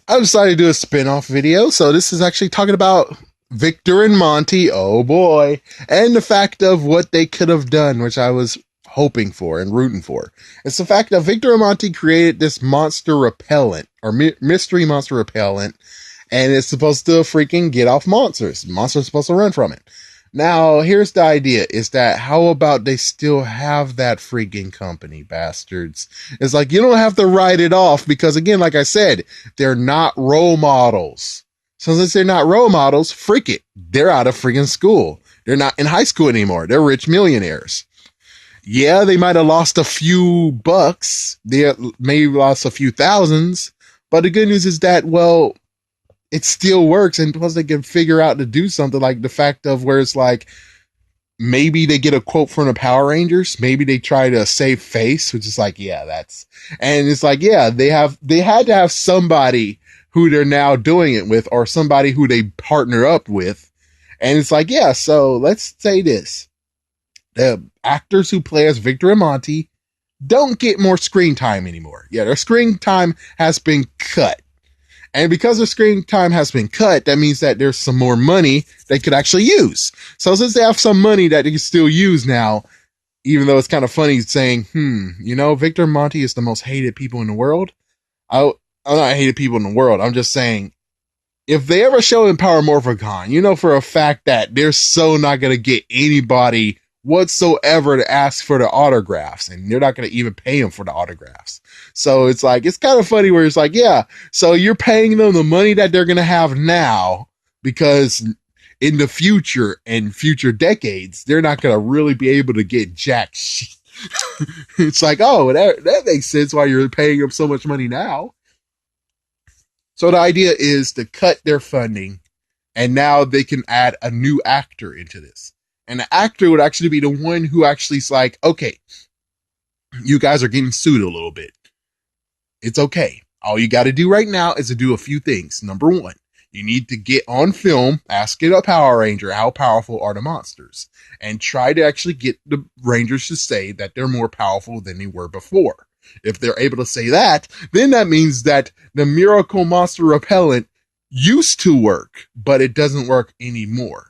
I decided to do a spin-off video, so this is actually talking about Victor and Monty, oh boy, and the fact of what they could have done, which I was hoping for and rooting for. It's the fact that Victor and Monty created this monster repellent, or mystery monster repellent, and it's supposed to freaking get off monsters. Monsters are supposed to run from it. Now, here's the idea, is that how about they still have that freaking company, bastards? It's like, you don't have to write it off because, again, like I said, they're not role models. So since they're not role models, freak it. They're out of freaking school. They're not in high school anymore. They're rich millionaires. Yeah, they might have lost a few bucks. They may have lost a few thousands. But the good news is that, well, it still works, and plus they can figure out to do something, like the fact of where it's like maybe they get a quote from the Power Rangers, maybe they try to save face, which is like, yeah, that's, and it's like, yeah, they had to have somebody who they're now doing it with, or somebody who they partner up with, and it's like, yeah, so let's say this: the actors who play as Victor and Monty don't get more screen time anymore. Yeah, their screen time has been cut. And because the screen time has been cut, that means that there's some more money they could actually use. So since they have some money that they can still use now, even though it's kind of funny saying, Victor and Monty is the most hated people in the world. I'm not hated people in the world. I'm just saying, if they ever show in Power Morphicon, you know for a fact that they're so not going to get anybody whatsoever to ask for the autographs, and they're not going to even pay them for the autographs. So it's like, it's kind of funny where it's like, yeah, so you're paying them the money that they're going to have now, because in the future and future decades, they're not going to really be able to get jack shit. It's like, oh, that makes sense why you're paying them so much money now. So the idea is to cut their funding, and now they can add a new actor into this. And the actor would actually be the one who actually is like, okay, you guys are getting sued a little bit. It's okay. All you got to do right now is to do a few things. Number one, you need to get on film, asking a Power Ranger, how powerful are the monsters? And try to actually get the Rangers to say that they're more powerful than they were before. If they're able to say that, then that means that the Miracle Monster Repellent used to work, but it doesn't work anymore.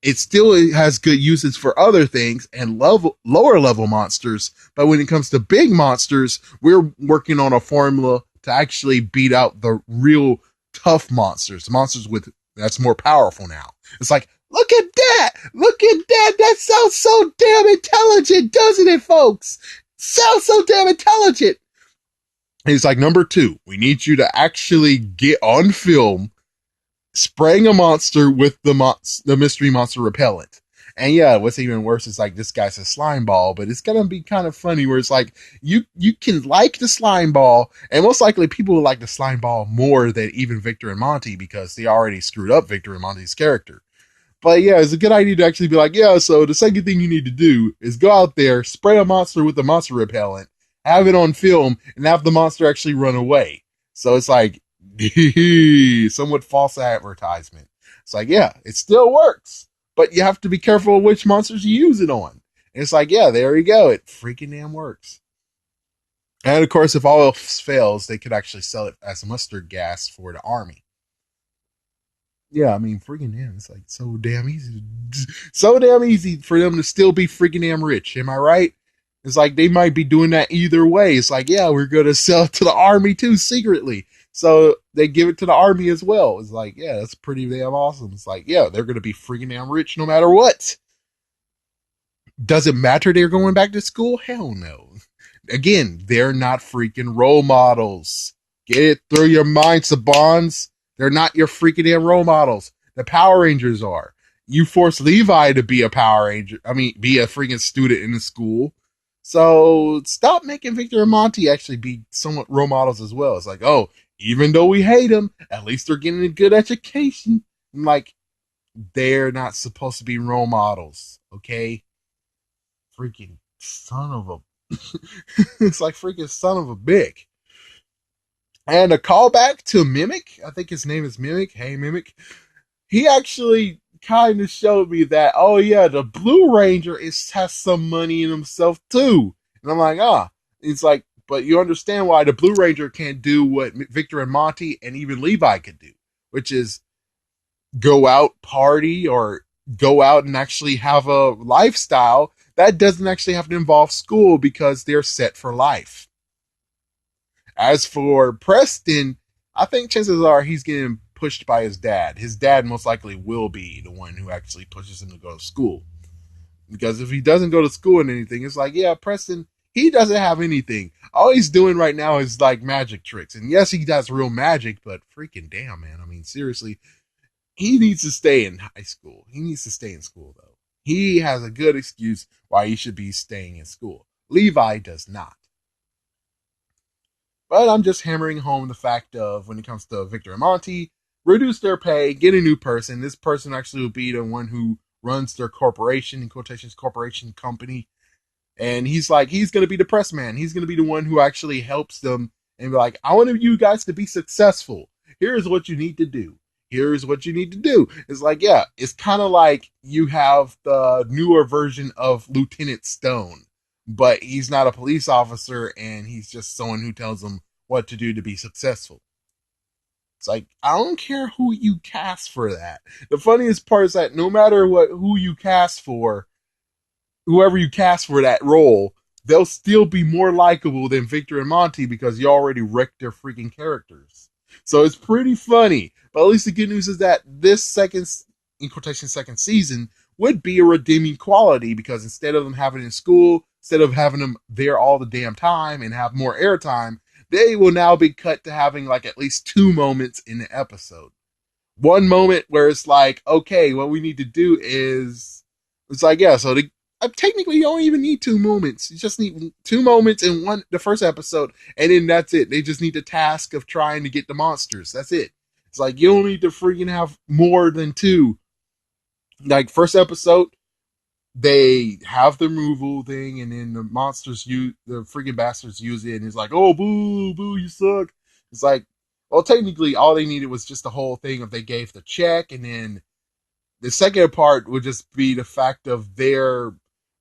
It still has good uses for other things and lower level monsters, but when it comes to big monsters, we're working on a formula to actually beat out the real tough monsters, monsters that's more powerful now. It's like, look at that! Look at that! That sounds so damn intelligent, doesn't it, folks? Sounds so damn intelligent! And it's like, number two, we need you to actually get on film spraying a monster with the mystery monster repellent. And yeah, what's even worse is like, this guy's a slime ball, but it's gonna be kind of funny where it's like, you can like the slime ball, and most likely people will like the slime ball more than even Victor and Monty, because they already screwed up Victor and Monty's character. But yeah, it's a good idea to actually be like, yeah, so the second thing you need to do is go out there, spray a monster with the monster repellent, have it on film, and have the monster actually run away. So it's like, somewhat false advertisement. It's like, yeah, it still works, but you have to be careful of which monsters you use it on. And it's like, yeah, there you go. It freaking damn works. And of course, if all else fails, they could actually sell it as mustard gas for the army. Yeah, I mean, freaking damn, it's like so damn easy. So damn easy for them to still be freaking damn rich. Am I right? It's like they might be doing that either way. It's like, yeah, we're going to sell it to the army too secretly. So they give it to the army as well. It's like, yeah, that's pretty damn awesome. It's like, yeah, they're going to be freaking damn rich no matter what. Does it matter they're going back to school? Hell no. Again, they're not freaking role models. Get it through your mind, Sabons. They're not your freaking damn role models. The Power Rangers are. You force Levi to be a Power Ranger. Be a freaking student in the school. So stop making Victor and Monty actually be somewhat role models as well. It's like, oh, even though we hate them, at least they're getting a good education. I'm like, they're not supposed to be role models, okay? Freaking son of a... it's like freaking son of a bitch. And a callback to Mimic, I think his name is Mimic. Hey, Mimic. He actually kind of showed me that, oh yeah, the Blue Ranger has some money in himself too. And I'm like, it's like, But you understand why the Blue Ranger can't do what Victor and Monty and even Levi could do, which is go out, party, or go out and actually have a lifestyle that doesn't actually have to involve school because they're set for life. As for Preston, I think chances are he's getting pushed by his dad. His dad most likely will be the one who actually pushes him to go to school. Because if he doesn't go to school and anything, it's like, yeah, Preston, he doesn't have anything. All he's doing right now is like magic tricks. And yes, he does real magic, but freaking damn, man. I mean, seriously, he needs to stay in high school. He needs to stay in school, though. He has a good excuse why he should be staying in school. Levi does not. But I'm just hammering home the fact of when it comes to Victor and Monty, reduce their pay, get a new person. This person actually will be the one who runs their corporation, in quotations, corporation company. And he's like, he's going to be the press man. He's going to be the one who actually helps them and be like, I want you guys to be successful. Here's what you need to do. Here's what you need to do. It's like, yeah, it's kind of like you have the newer version of Lieutenant Stone, but he's not a police officer and he's just someone who tells them what to do to be successful. It's like, I don't care who you cast for that. The funniest part is that no matter who you cast for, whoever you cast for that role, they'll still be more likable than Victor and Monty because you already wrecked their freaking characters. So it's pretty funny. But at least the good news is that this second, in quotation, second season would be a redeeming quality because instead of them having it in school, instead of having them there all the damn time and have more airtime, they will now be cut to having like at least 2 moments in the episode. One moment where it's like, okay, what we need to do is, it's like, yeah, so technically you don't even need 2 moments. You just need 2 moments in the first episode, and then that's it. They just need the task of trying to get the monsters. That's it. It's like you don't need to freaking have more than 2. Like first episode, they have the removal thing, and then the monsters use the freaking bastards use it, and it's like, oh boo, boo, you suck. It's like, well, technically all they needed was just the whole thing of they gave the check, and then the second part would just be the fact of their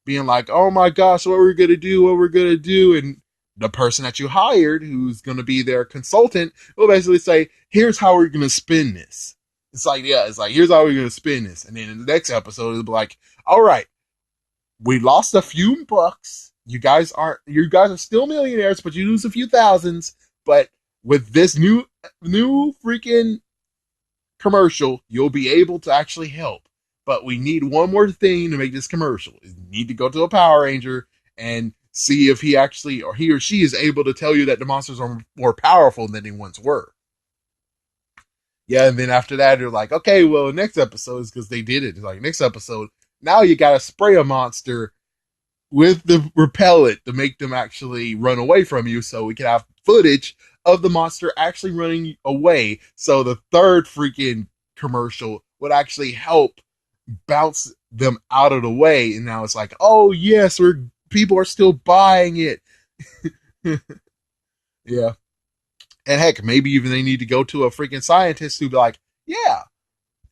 being like, oh my gosh, what we're gonna do, and the person that you hired, who's gonna be their consultant, will basically say, here's how we're gonna spin this. It's like, yeah, it's like, here's how we're gonna spin this. And then in the next episode, it'll be like, all right, we lost a few bucks. You guys are still millionaires, but you lose a few thousands. But with this new freaking commercial, you'll be able to actually help. But we need one more thing to make this commercial. You need to go to a Power Ranger and see if he actually, or he or she is able to tell you that the monsters are more powerful than they once were. Yeah, and then after that, they're like, okay, well, next episode is because they did it. It's like, next episode, now you gotta spray a monster with the repellent to make them actually run away from you so we can have footage of the monster actually running away. So the third freaking commercial would actually help bounce them out of the way. And now it's like, oh yes, people are still buying it. Yeah. And heck, maybe even they need to go to a freaking scientist who be like, yeah,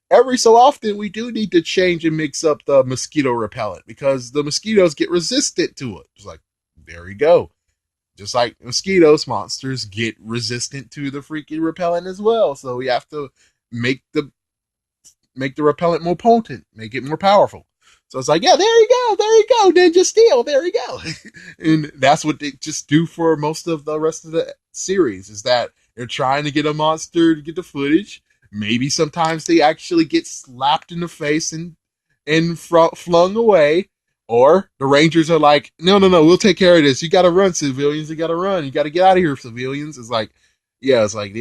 every so often we do need to change and mix up the mosquito repellent because the mosquitoes get resistant to it. It's like, there you go. Just like mosquitoes, monsters get resistant to the freaking repellent as well. So we have to make the repellent more potent, make it more powerful. So it's like, yeah, there you go, Ninja Steel, there you go. And that's what they just do for most of the rest of the series, is that they're trying to get a monster to get the footage. Maybe sometimes they actually get slapped in the face and flung away. Or the Rangers are like, no, we'll take care of this. You got to run, civilians. You got to run. You got to get out of here, civilians. It's like that. It's like,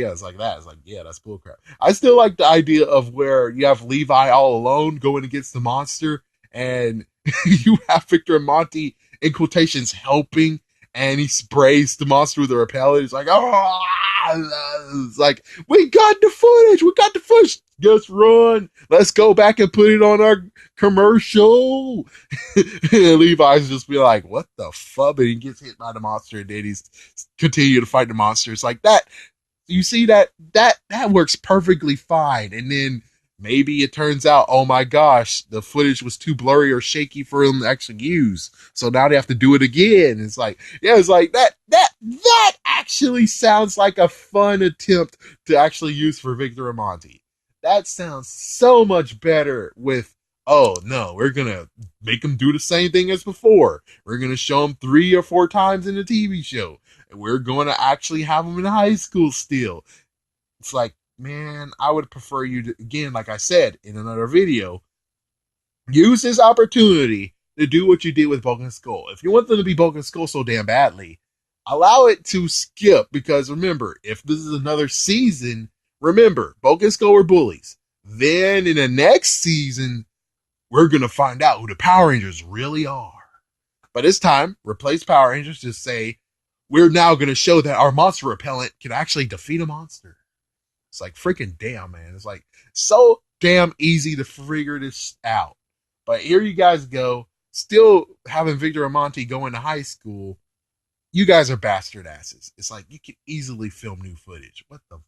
yeah, that's bullcrap. I still like the idea of where you have Levi all alone going against the monster, and you have Victor and Monty in quotations helping, and he sprays the monster with a repellent. It's like, oh, it's like, we got the footage. Just run. Let's go back and put it on our commercial. And Levi's just be like, what the fuck? And he gets hit by the monster, and then he's continue to fight the monster. It's like that. You see that works perfectly fine. And then Maybe it turns out, oh my gosh, the footage was too blurry or shaky for them to actually use. So now they have to do it again. It's like, yeah, it's like that actually sounds like a fun attempt to actually use for Victor and Monty. That sounds so much better with, oh no, we're gonna make them do the same thing as before. We're gonna show them 3 or 4 times in the TV show. And we're gonna actually have them in high school still. It's like, man, I would prefer you to, again, like I said in another video, use this opportunity to do what you did with Bulk and Skull. If you want them to be Bulk and Skull so damn badly, allow it to skip, because remember, if this is another season, remember, Bulk and Skull were bullies. Then in the next season, we're going to find out who the Power Rangers really are. But this time, replace Power Rangers, just say, we're now going to show that our monster repellent can actually defeat a monster. It's like, freaking damn, man. It's like so damn easy to figure this out. But here you guys go, still having Victor and Monty go into high school. You guys are bastard asses. It's like you can easily film new footage. What the